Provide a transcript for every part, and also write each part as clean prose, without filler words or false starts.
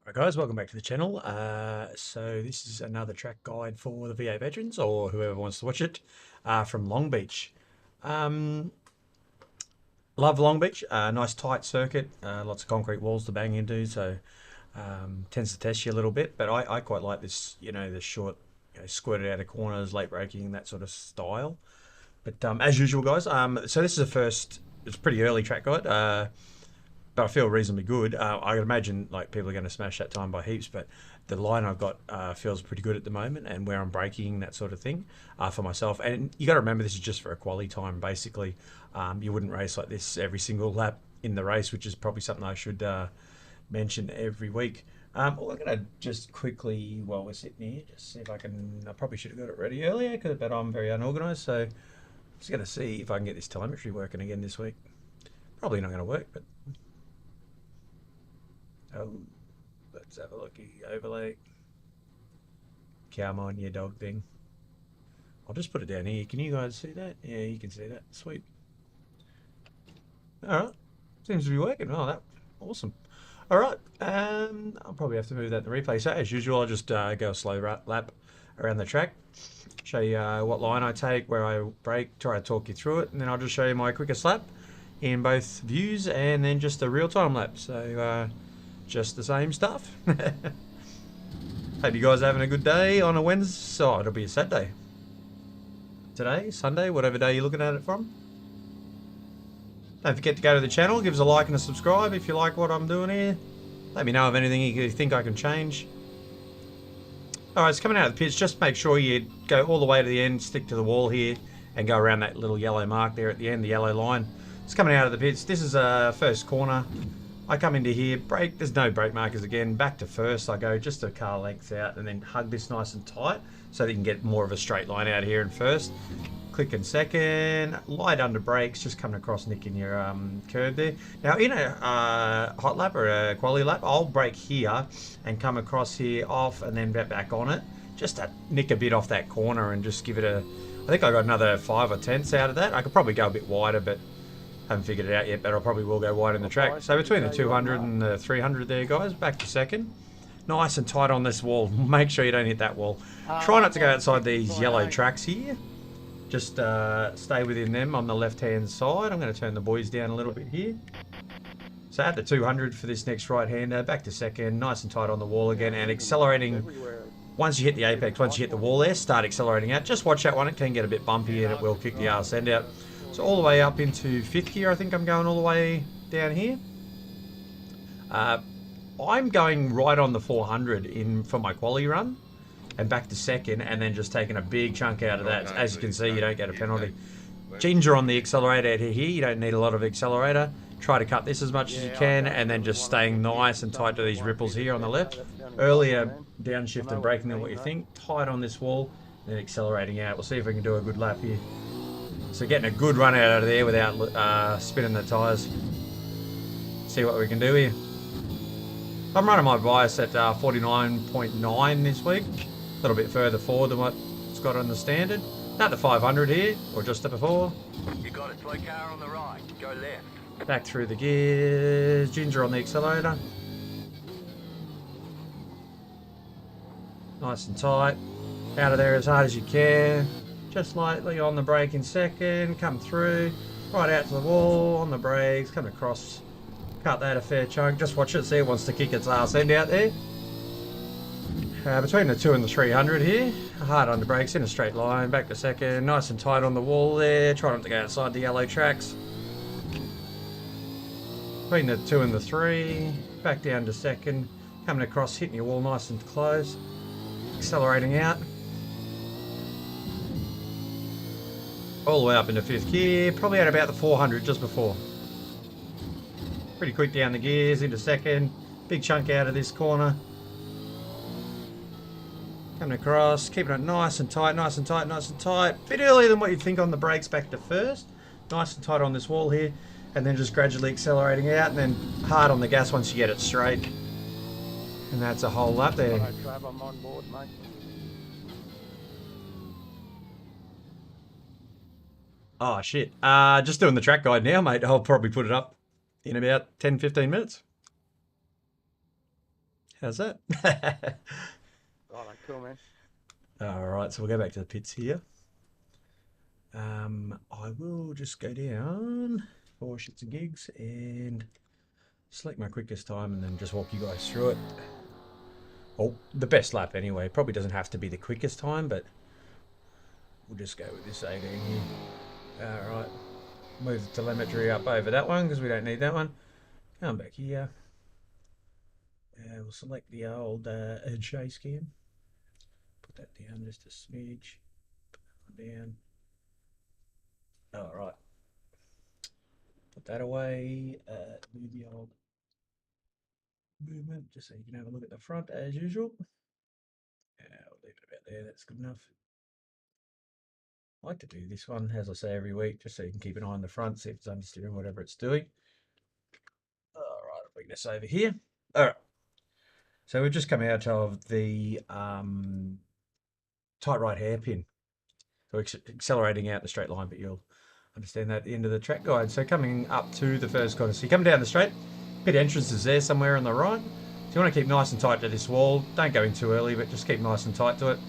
Alright guys, welcome back to the channel. So this is another track guide for the VA veterans or whoever wants to watch it from Long Beach. Um, Love Long Beach, nice tight circuit, lots of concrete walls to bang into, so tends to test you a little bit, but I quite like this, the short, squirted out of corners, late braking, that sort of style. But as usual guys, so this is it's a pretty early track guide. But I feel reasonably good. I can imagine like people are going to smash that time by heaps, but the line I've got feels pretty good at the moment, and where I'm braking, that sort of thing, for myself. And you got to remember this is just for a quali time, basically. You wouldn't race like this every single lap in the race, which is probably something I should mention every week. I'm going to just quickly, while we're sitting here, just see if I can. I probably should have got it ready earlier, but I'm very unorganised. So just going to see if I can get this telemetry working again this week. Probably not going to work, but. Oh, let's have a looky. Overlay. Come on, you dog thing. I'll just put it down here. Can you guys see that? Yeah, you can see that. Sweet. All right. Seems to be working. Oh, that awesome. All right. I'll probably have to move that in the replay. So as usual, I'll just go a slow lap around the track. Show you what line I take, where I brake, try to talk you through it, and then I'll just show you my quickest lap in both views, and then just a real-time lap. So just the same stuff. Hope you guys are having a good day on a Wednesday. Oh, it'll be a Saturday. Today, Sunday, whatever day you're looking at it from. Don't forget to go to the channel, give us a like and a subscribe if you like what I'm doing here. Let me know of anything you think I can change. Alright, it's coming out of the pits. Just make sure you go all the way to the end, stick to the wall here, and go around that little yellow mark there at the end, the yellow line. It's coming out of the pits. This is a first corner. I come into here, brake, there's no brake markers again, back to first, I go just a car length out and then hug this nice and tight so that you can get more of a straight line out here in first. Click in second, light under brakes, just coming across nicking your curb there. Now in a hot lap or a quality lap, I'll brake here and come across here off and then back on it, just to nick a bit off that corner and just give it a, I think I got another 5 or 10ths out of that. I could probably go a bit wider, but haven't figured it out yet, but I probably will go wide in the track. So between the 200 and the 300 there, guys, back to second. Nice and tight on this wall. Make sure you don't hit that wall. Try not to go outside these yellow tracks here. Just stay within them on the left-hand side. I'm going to turn the boys down a little bit here. So at the 200 for this next right-hander, back to second, nice and tight on the wall again, and accelerating. Once you hit the apex, once you hit the wall there, start accelerating out. Just watch that one, it can get a bit bumpy and it will kick the arse end out. So all the way up into 5th gear, I think I'm going all the way down here. I'm going right on the 400 in for my quali run and back to second, and then just taking a big chunk out of that. As you can see, you don't get a penalty. Ginger on the accelerator here, you don't need a lot of accelerator. Try to cut this as much as you can, and then just staying nice and tight to these ripples here on the left. Earlier downshift and braking than what you think. Tight on this wall, then accelerating out. We'll see if we can do a good lap here. So getting a good run out of there without spinning the tyres. See what we can do here. I'm running my bias at 49.9 this week. A little bit further forward than what it's got on the standard. At the 500 here, or just before. You got a slow car on the right. Go left. Back through the gears. Ginger on the accelerator. Nice and tight. Out of there as hard as you can. Just lightly on the brake in second, come through, right out to the wall, on the brakes, come across, cut that a fair chunk. Just watch it, see it wants to kick its arse end out there. Between the 2 and the 300 here, hard on the brakes in a straight line, back to second, nice and tight on the wall there, try not to go outside the yellow tracks. Between the 2 and the 3, back down to second, coming across, hitting your wall nice and close, accelerating out. All the way up into 5th gear, probably at about the 400 just before. Pretty quick down the gears, into second, big chunk out of this corner. Coming across, keeping it nice and tight, nice and tight, nice and tight. Bit earlier than what you'd think on the brakes, back to first. Nice and tight on this wall here, and then just gradually accelerating out, and then hard on the gas once you get it straight. And that's a whole lap there. I'm on board, mate. Oh shit. Just doing the track guide now, mate. I'll probably put it up in about 10-15 minutes. How's that? Oh, cool, man. All right, so we'll go back to the pits here. I will just go down for shits and gigs and select my quickest time and then just walk you guys through it. Oh, the best lap anyway. Probably doesn't have to be the quickest time, but we'll just go with this 18 here. All right, move the telemetry up over that one because we don't need that one. Come back here. We'll select the old chase cam. Put that down just a smidge. Put that one down. All right. Put that away. Do the old movement just so you can have a look at the front as usual. We'll leave it about there. That's good enough. I like to do this one, as I say, every week, just so you can keep an eye on the front, see if it's understeering, whatever it's doing. All right, I'll bring this over here. All right. So we've just come out of the tight right hairpin. So accelerating out the straight line, but you'll understand that at the end of the track guide. So coming up to the first corner. So you come down the straight, pit entrance is there somewhere on the right. So you want to keep nice and tight to this wall. Don't go in too early, but just keep nice and tight to it.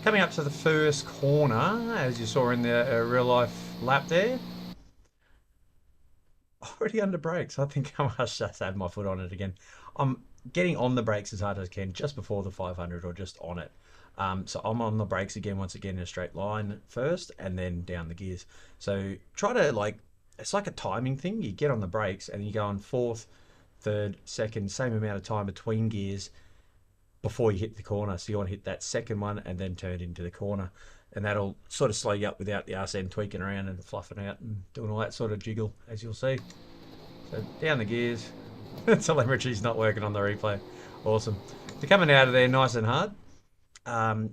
Coming up to the first corner, as you saw in the real life lap there. Already under brakes. I think I must just have my foot on it again. I'm getting on the brakes as hard as I can just before the 500 or just on it. So I'm on the brakes again, once again in a straight line first and then down the gears. So try to it's like a timing thing. You get on the brakes and you go on fourth, third, second, same amount of time between gears before you hit the corner. So you want to hit that second one and then turn into the corner. And that'll sort of slow you up without the arse end tweaking around and fluffing out and doing all that sort of jiggle, as you'll see. So down the gears. Telemetry's not working on the replay. Awesome. They're coming out of there nice and hard.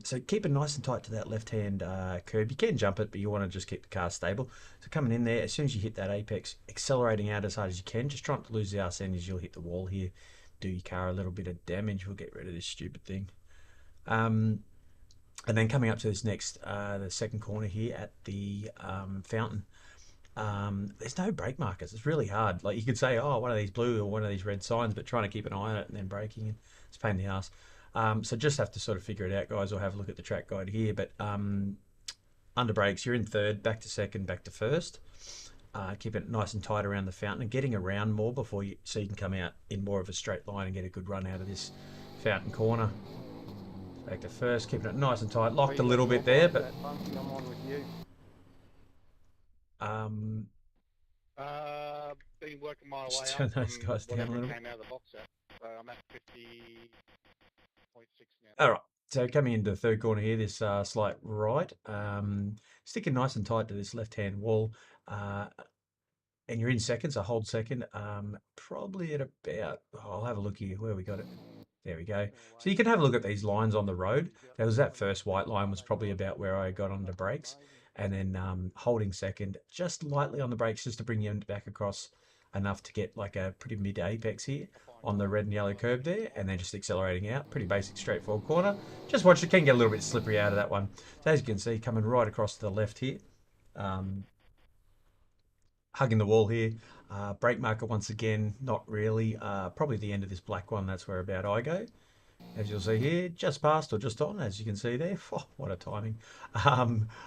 So keep it nice and tight to that left-hand curb. You can jump it, but you want to just keep the car stable. So coming in there, as soon as you hit that apex, accelerating out as hard as you can. Just try not to lose the arse end as you'll hit the wall here. Do your car a little bit of damage. We'll get rid of this stupid thing. And then coming up to this next, the second corner here at the fountain. There's no brake markers. It's really hard. Like you could say, oh, one of these blue or one of these red signs, but trying to keep an eye on it and then braking, it's a pain in the ass. So just have to sort of figure it out, guys, or have a look at the track guide here. But under brakes, you're in third, back to second, back to first. Keep it nice and tight around the fountain and getting around more before so you can come out in more of a straight line and get a good run out of this fountain corner. Back to first, keeping it nice and tight. Locked a little bit there, but been working my way just up turn those from guys down a whatever little. came out of the box at. So I'm at 50.6 now. All right. So coming into the third corner here, this slight right, sticking nice and tight to this left-hand wall, and you're in second, so hold second. Probably at about, I'll have a look here where we got it. There we go. So you can have a look at these lines on the road. There was that first white line was probably about where I got onto brakes, and then holding second just lightly on the brakes just to bring you back across enough to get like a pretty mid apex here on the red and yellow curb there, and then just accelerating out. Pretty basic, straightforward corner. Just watch it, can get a little bit slippery out of that one. So as you can see, coming right across to the left here, hugging the wall here. Brake marker once again, not really. Probably the end of this black one, that's where about I go. As you'll see here, just past or just on, as you can see there. Oh, what a timing.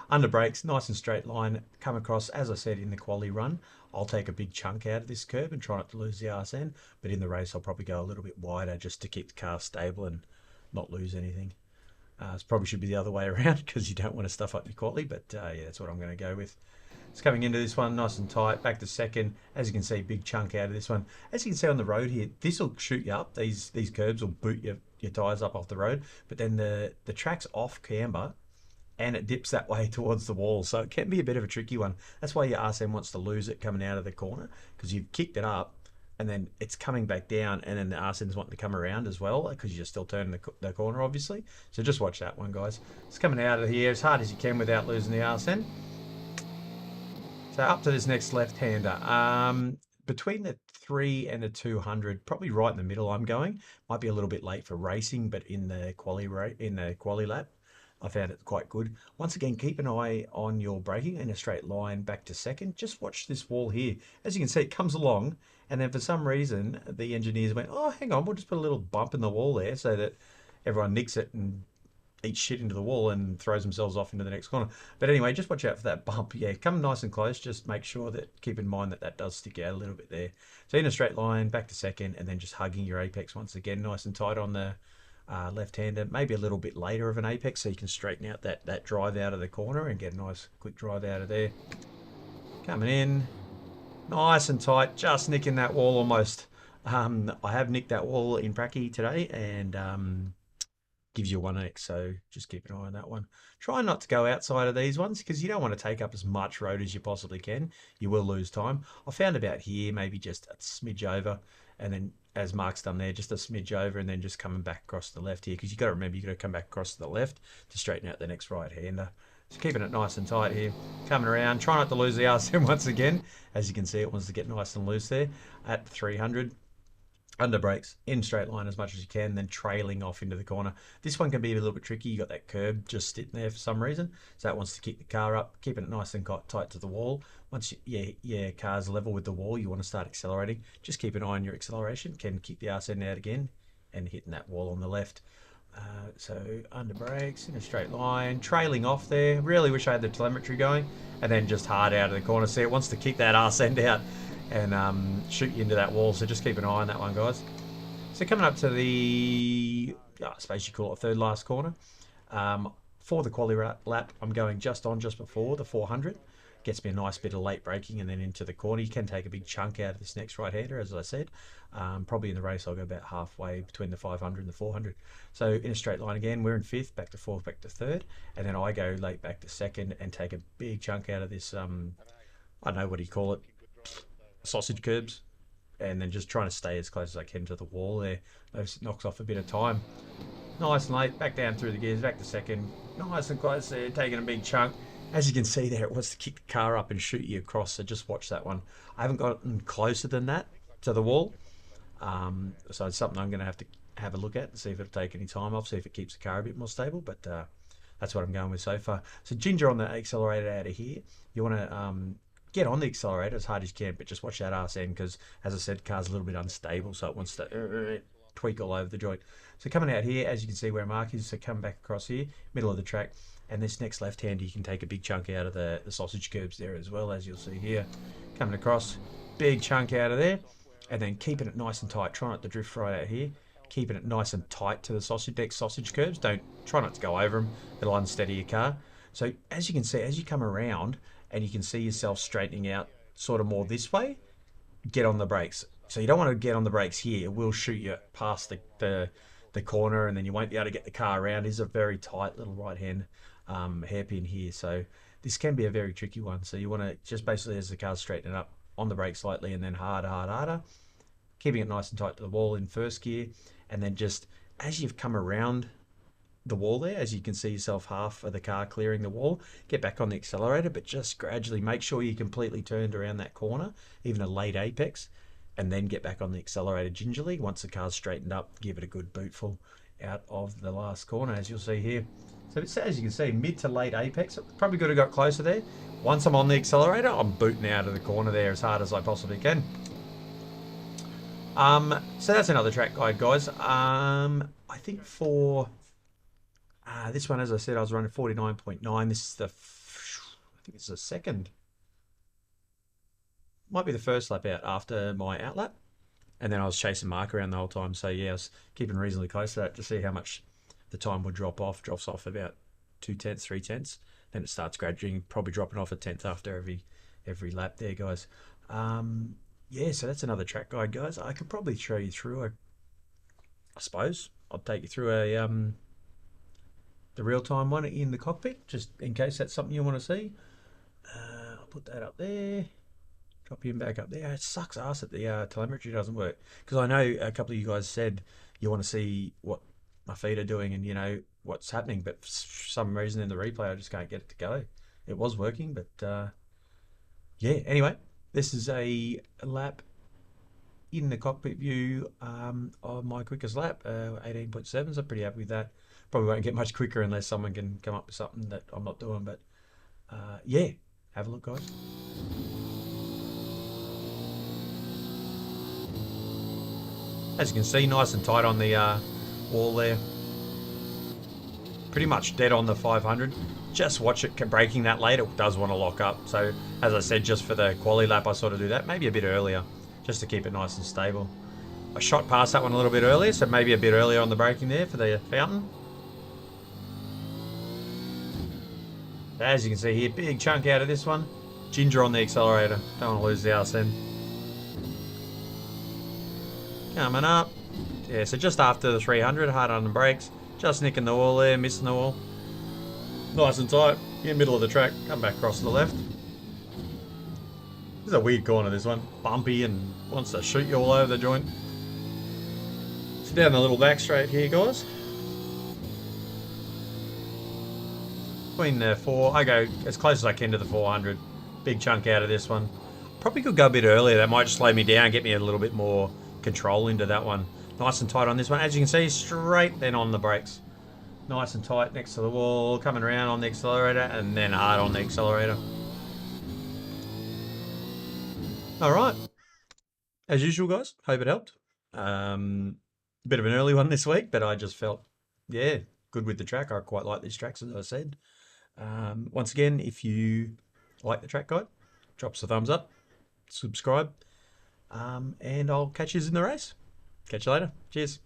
Under brakes, nice and straight line. Come across, as I said, in the quali run, I'll take a big chunk out of this curb and try not to lose the arse end. But in the race, I'll probably go a little bit wider just to keep the car stable and not lose anything. It probably should be the other way around because you don't want to stuff up your quali, but yeah, that's what I'm going to go with. It's coming into this one nice and tight, back to second. As you can see, big chunk out of this one. As you can see on the road here, this will shoot you up. These curbs will boot your tyres up off the road, but then the track's off camber and it dips that way towards the wall, so it can be a bit of a tricky one. That's why your RSM wants to lose it coming out of the corner, because you've kicked it up and then it's coming back down, and then the RSM's wanting to come around as well because you're still turning the corner, obviously. So just watch that one, guys. It's coming out of here as hard as you can without losing the RSM. So up to this next left-hander. Between the 3 and the 200, probably right in the middle I'm going. Might be a little bit late for racing, but in the quali lap, I found it quite good. Once again, keep an eye on your braking in a straight line back to second. Just watch this wall here. As you can see, it comes along, and then for some reason, the engineers went, oh, hang on, we'll just put a little bump in the wall there so that everyone nicks it and eats shit into the wall and throws themselves off into the next corner. But anyway, just watch out for that bump. Yeah, come nice and close. Just make sure that, keep in mind that that does stick out a little bit there. So in a straight line, back to second, and then just hugging your apex once again, nice and tight on the left-hander, maybe a little bit later of an apex so you can straighten out that drive out of the corner and get a nice quick drive out of there. Coming in, nice and tight, just nicking that wall almost. I have nicked that wall in Pracky today, and gives you 1x, so just keep an eye on that one. Try not to go outside of these ones because you don't want to take up as much road as you possibly can. You will lose time. I found about here, maybe just a smidge over, and then as Mark's done there, just a smidge over, and then just coming back across the left here, because you've got to remember you've got to come back across to the left to straighten out the next right-hander. So keeping it nice and tight here, coming around, try not to lose the RCM once again. As you can see, it wants to get nice and loose there at 300. Under brakes, in straight line as much as you can, then trailing off into the corner. This one can be a little bit tricky. You got that curb just sitting there for some reason, so that wants to kick the car up, keeping it nice and tight to the wall. Once your car's level with the wall, you want to start accelerating. Just keep an eye on your acceleration. Can kick the arse end out again and hitting that wall on the left. So under brakes, in a straight line, trailing off there. Really wish I had the telemetry going, and then just hard out of the corner. See, it wants to kick that arse end out and shoot you into that wall, so just keep an eye on that one, guys. So coming up to the, I suppose you call it third last corner. For the quali lap, I'm going just before the 400. Gets me a nice bit of late braking and then into the corner. You can take a big chunk out of this next right-hander, as I said. Probably in the race I'll go about halfway between the 500 and the 400. So in a straight line again, we're in fifth, back to fourth, back to third, and then I go late back to second and take a big chunk out of this, I don't know, what do you call it, sausage curbs, and then just trying to stay as close as I can to the wall there. That knocks off a bit of time. Nice and late, back down through the gears, back to second. Nice and close there, taking a big chunk. As you can see there, it wants to kick the car up and shoot you across, so just watch that one. I haven't gotten closer than that to the wall, so it's something I'm going to have a look at and see if it'll take any time off, see if it keeps the car a bit more stable, but that's what I'm going with so far. So ginger on the accelerator out of here. You want to get on the accelerator as hard as you can, but just watch that arse end because, as I said, the car's a little bit unstable, so it wants to tweak all over the joint. So coming out here, as you can see where Mark is, so come back across here, middle of the track, and this next left-hander, you can take a big chunk out of the sausage curbs there as well, as you'll see here. Coming across, big chunk out of there, and then keeping it nice and tight. Try not to drift right out here. Keeping it nice and tight to the sausage curbs. Try not to go over them. It'll unsteady your car. So as you can see, as you come around, and you can see yourself straightening out sort of more this way, get on the brakes. So you don't want to get on the brakes here. It will shoot you past the corner, and then you won't be able to get the car around. It's a very tight little right-hand hairpin here. So this can be a very tricky one. So you want to just basically, as the car's straightening up, on the brakes slightly, and then harder. Keeping it nice and tight to the wall in first gear. And then just as you've come around the wall there, as you can see yourself half of the car clearing the wall, get back on the accelerator, but just gradually make sure you completely turned around that corner, even a late apex, and then get back on the accelerator gingerly. Once the car's straightened up, give it a good bootful out of the last corner, as you'll see here. So it's, as you can see, mid to late apex. Probably could have got closer there. Once I'm on the accelerator, I'm booting out of the corner there as hard as I possibly can. So that's another track guide, guys. I think for this one, as I said, I was running 49.9. This is I think it's the second. Might be the first lap out after my outlap. And then I was chasing Mark around the whole time. So yeah, I was keeping reasonably close to that to see how much the time would drop off. Drops off about 2/10, 3/10. Then it starts gradually, probably dropping off a tenth after every lap there, guys. Yeah, so that's another track guide, guys. I could probably show you through I suppose I'll take you through the real-time one in the cockpit, just in case that's something you want to see. I'll put that up there. Drop him back up there. It sucks ass that the telemetry doesn't work, because I know a couple of you guys said you want to see what my feet are doing and, you know, what's happening, but for some reason in the replay I just can't get it to go. It was working, but yeah, anyway, this is a lap in the cockpit view of my quickest lap, 18.7, so I'm pretty happy with that. Probably won't get much quicker unless someone can come up with something that I'm not doing. But yeah, have a look, guys. As you can see, nice and tight on the wall there. Pretty much dead on the 500. Just watch it breaking that late. It does want to lock up. So as I said, just for the quali lap, I sort of do that. Maybe a bit earlier, just to keep it nice and stable. I shot past that one a little bit earlier, so maybe a bit earlier on the braking there for the fountain. As you can see here, big chunk out of this one. Ginger on the accelerator. Don't want to lose the arse end. Coming up. Yeah, so just after the 300, hard on the brakes. Just nicking the wall there, missing the wall. Nice and tight. In the middle of the track. Come back across to the left. This is a weird corner, this one. Bumpy and wants to shoot you all over the joint. So down the little back straight here, guys. Between the 4, I go as close as I can to the 400. Big chunk out of this one. Probably could go a bit earlier. That might just slow me down, get me a little bit more control into that one. Nice and tight on this one. As you can see, straight then on the brakes. Nice and tight next to the wall, coming around on the accelerator, and then hard on the accelerator. Alright. As usual, guys, hope it helped. Bit of an early one this week, but I just felt, yeah, good with the track. I quite like these tracks, as I said. Once again, if you like the track guide, drop us a thumbs up, subscribe, and I'll catch you in the race. Catch you later. Cheers.